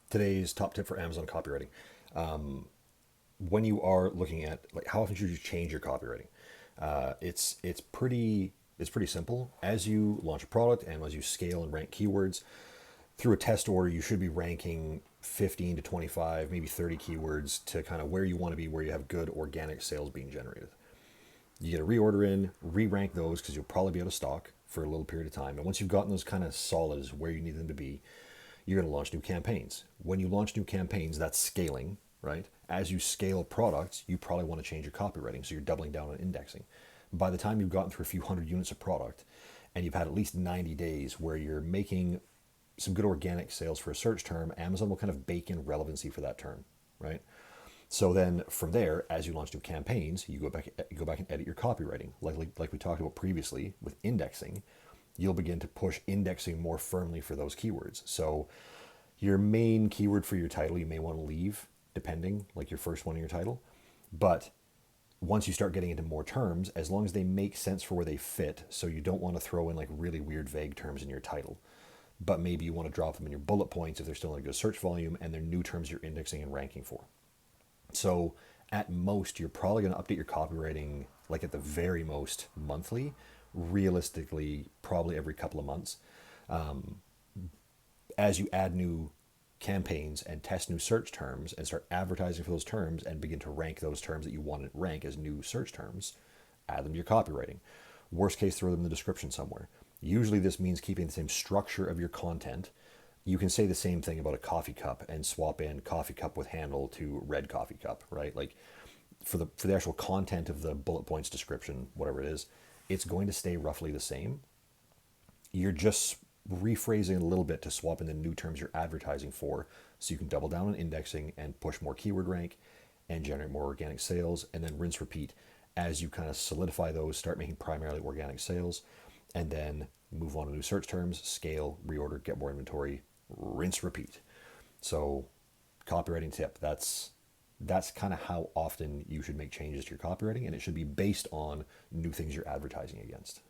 Today's top tip for Amazon copywriting. When you are looking at like how often should you change your copywriting? It's pretty simple. As you launch a product and as you scale and rank keywords through a test order, you should be ranking 15 to 25, maybe 30 keywords to kind of where you want to be, where you have good organic sales being generated. You get a reorder in, re-rank those because you'll probably be out of stock for a little period of time. And once you've gotten those kind of solid as where you need them to be, you're going to launch new campaigns. When you launch new campaigns, that's scaling, right? As you scale products, you probably want to change your copywriting. So you're doubling down on indexing. By the time you've gotten through a few hundred units of product and you've had at least 90 days where you're making some good organic sales for a search term, Amazon will kind of bake in relevancy for that term, right? So then from there, as you launch new campaigns, you go back and edit your copywriting. Like we talked about previously with indexing, you'll begin to push indexing more firmly for those keywords. So your main keyword for your title, you may want to leave, depending, like your first one in your title. But once you start getting into more terms, as long as they make sense for where they fit, so you don't want to throw in like really weird, vague terms in your title, but maybe you want to drop them in your bullet points if they're still in a good search volume and they're new terms you're indexing and ranking for. So at most, you're probably going to update your copywriting, like at the very most monthly, realistically, probably every couple of months. As you add new campaigns and test new search terms and start advertising for those terms and begin to rank those terms that you want to rank as new search terms, add them to your copywriting. Worst case, throw them in the description somewhere. Usually this means keeping the same structure of your content. You can say the same thing about a coffee cup and swap in coffee cup with handle to red coffee cup, right? Like for the actual content of the bullet points description, whatever it is, it's going to stay roughly the same. You're just rephrasing a little bit to swap in the new terms you're advertising for so you can double down on indexing and push more keyword rank and generate more organic sales, and then rinse repeat as you kind of solidify those, start making primarily organic sales, and then move on to new search terms, scale, reorder, get more inventory, rinse repeat. So copywriting tip, that's kind of how often you should make changes to your copywriting, and it should be based on new things you're advertising against.